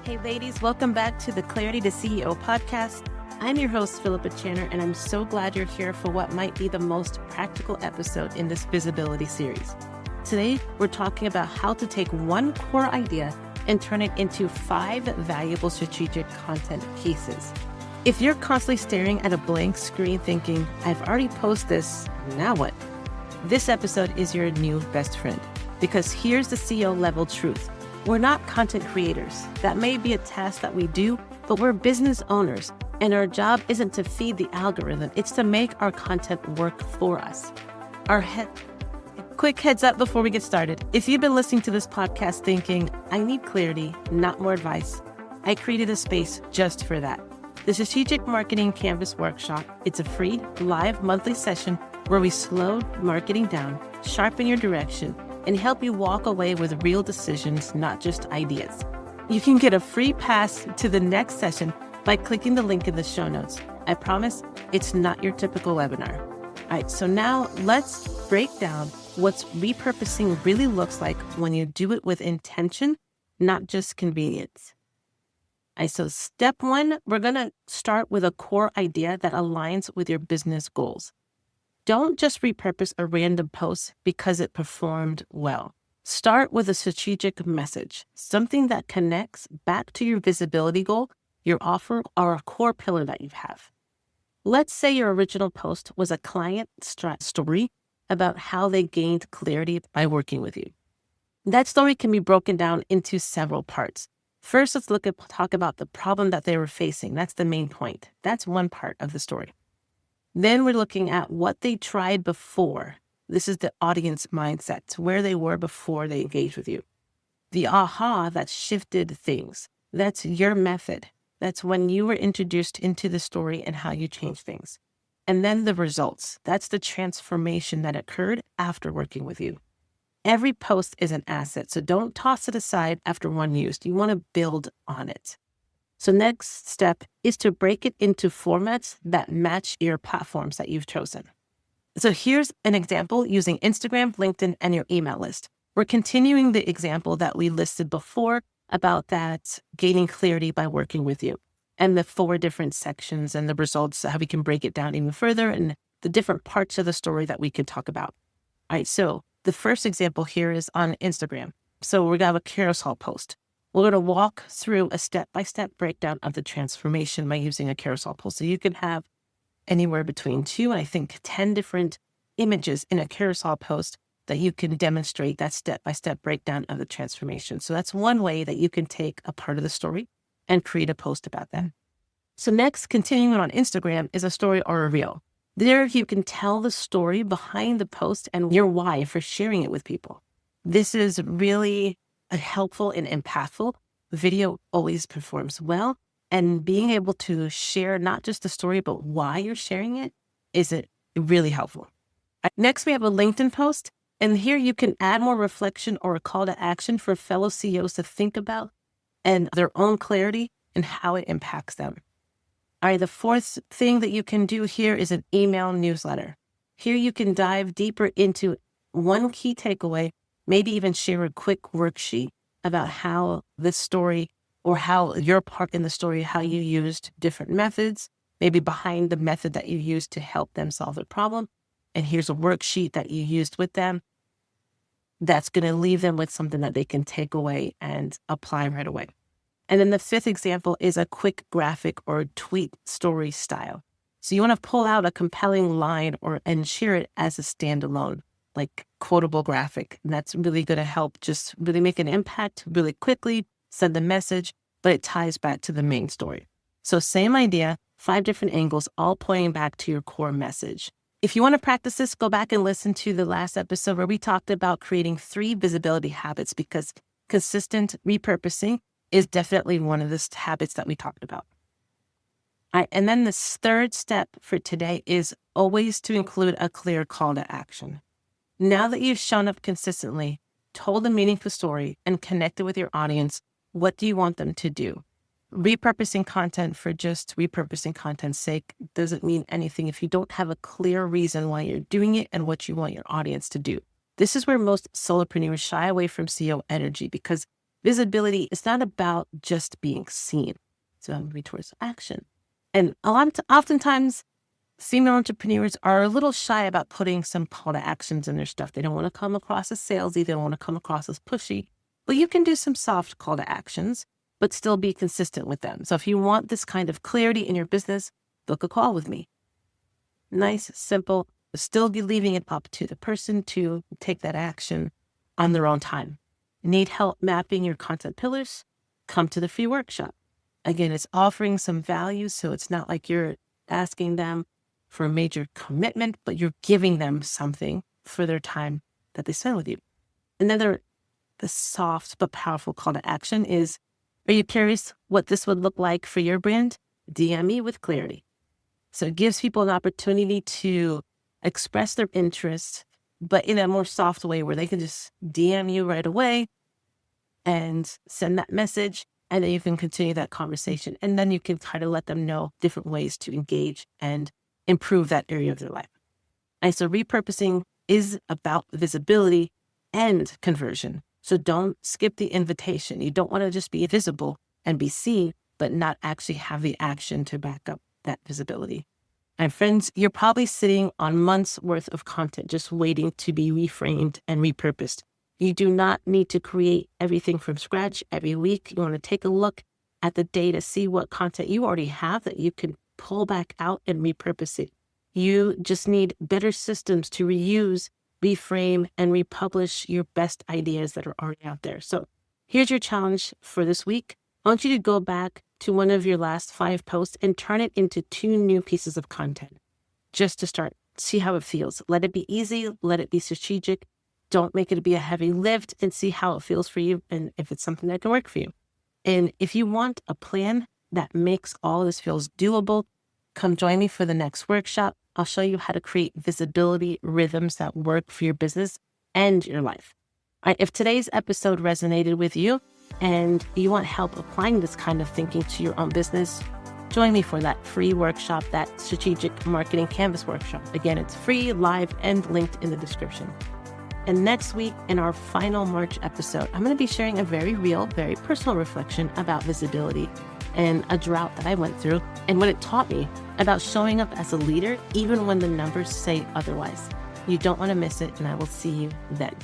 Hey ladies, welcome back to the Clarity to CEO podcast. I'm your host, Philippa Channer, and I'm so glad you're here for what might be the most practical episode in this visibility series. Today, we're talking about how to take one core idea and turn it into 5 valuable strategic content pieces. If you're constantly staring at a blank screen thinking, I've already posted this, now what? This episode is your new best friend, because here's the CEO level truth. We're not content creators. That may be a task that we do, but we're business owners, and our job isn't to feed the algorithm, it's to make our content work for us. Quick heads up before we get started. If you've been listening to this podcast thinking, I need clarity, not more advice, I created a space just for that. The Strategic Marketing Canvas Workshop, it's a free, live monthly session where we slow marketing down, sharpen your direction, and help you walk away with real decisions, not just ideas. You can get a free pass to the next session by clicking the link in the show notes. I promise it's not your typical webinar. All right, so now let's break down what repurposing really looks like when you do it with intention, not just convenience. All right, so step 1, we're gonna start with a core idea that aligns with your business goals. Don't just repurpose a random post because it performed well. Start with a strategic message, something that connects back to your visibility goal, your offer, or a core pillar that you have. Let's say your original post was a client story about how they gained clarity by working with you. That story can be broken down into several parts. First, let's talk about the problem that they were facing. That's the main point. That's one part of the story. Then we're looking at what they tried before. This is the audience mindset, where they were before they engaged with you. The aha that shifted things. That's your method. That's when you were introduced into the story and how you changed things. And then the results. That's the transformation that occurred after working with you. Every post is an asset, so don't toss it aside after one use. You want to build on it. So next step is to break it into formats that match your platforms that you've chosen. So here's an example using Instagram, LinkedIn, and your email list. We're continuing the example that we listed before about that gaining clarity by working with you and the 4 different sections and the results, how we can break it down even further and the different parts of the story that we could talk about. All right, so the first example here is on Instagram. So we're going to have a carousel post. We're going to walk through a step-by-step breakdown of the transformation by using a carousel post. So you can have anywhere between 2 and I think 10 different images in a carousel post that you can demonstrate that step-by-step breakdown of the transformation. So that's one way that you can take a part of the story and create a post about that. So next, continuing on Instagram is a story or a reel. There you can tell the story behind the post and your why for sharing it with people. This is really helpful and impactful. Video always performs well, and being able to share not just the story, but why you're sharing it is really helpful. Next, we have a LinkedIn post, and here you can add more reflection or a call to action for fellow CEOs to think about and their own clarity and how it impacts them. All right, the 4th thing that you can do here is an email newsletter. Here you can dive deeper into one key takeaway, maybe even share a quick worksheet about how this story or how your part in the story, how you used different methods, maybe behind the method that you used to help them solve their problem. And here's a worksheet that you used with them that's going to leave them with something that they can take away and apply right away. And then the 5th example is a quick graphic or tweet story style. So you want to pull out a compelling line and share it as a standalone, like quotable graphic. And that's really going to help just really make an impact really quickly, send the message, but it ties back to the main story. So same idea, 5 different angles, all pointing back to your core message. If you want to practice this, go back and listen to the last episode where we talked about creating 3 visibility habits, because consistent repurposing is definitely one of the habits that we talked about. All right, and then the 3rd step for today is always to include a clear call to action. Now that you've shown up consistently, told a meaningful story, and connected with your audience, what do you want them to do? Repurposing content for just repurposing content's sake doesn't mean anything if you don't have a clear reason why you're doing it and what you want your audience to do. This is where most solopreneurs shy away from CEO energy, because Visibility is not about just being seen. It's about moving towards action. And oftentimes, female entrepreneurs are a little shy about putting some call to actions in their stuff. They don't want to come across as salesy. They don't want to come across as pushy. But you can do some soft call to actions, but still be consistent with them. So if you want this kind of clarity in your business, book a call with me. Nice, simple, but still be leaving it up to the person to take that action on their own time. Need help mapping your content pillars? Come to the free workshop. Again, it's offering some value, so it's not like you're asking them for a major commitment, but you're giving them something for their time that they spend with you. Another, the soft but powerful call to action is, are you curious what this would look like for your brand? DM me with clarity. So it gives people an opportunity to express their interest, but in a more soft way where they can just DM you right away and send that message, and then you can continue that conversation. And then you can kind of let them know different ways to engage and improve that area of their life. And so repurposing is about visibility and conversion. So don't skip the invitation. You don't want to just be visible and be seen, but not actually have the action to back up that visibility. And friends, you're probably sitting on months worth of content just waiting to be reframed and repurposed. You do not need to create everything from scratch every week. You want to take a look at the data, see what content you already have that you can pull back out and repurpose it. You just need better systems to reuse, reframe, and republish your best ideas that are already out there. So here's your challenge for this week. I want you to go back to one of your last 5 posts and turn it into 2 new pieces of content just to start. See how it feels. Let it be easy. Let it be strategic. Don't make it be a heavy lift, and see how it feels for you and if it's something that can work for you. And if you want a plan that makes all of this feels doable, come join me for the next workshop. I'll show you how to create visibility rhythms that work for your business and your life. All right, if today's episode resonated with you and you want help applying this kind of thinking to your own business, join me for that free workshop, that strategic marketing canvas workshop. Again, it's free, live, and linked in the description. And next week, in our final March episode, I'm going to be sharing a very real, very personal reflection about visibility and a drought that I went through and what it taught me about showing up as a leader, even when the numbers say otherwise. You don't want to miss it, and I will see you then.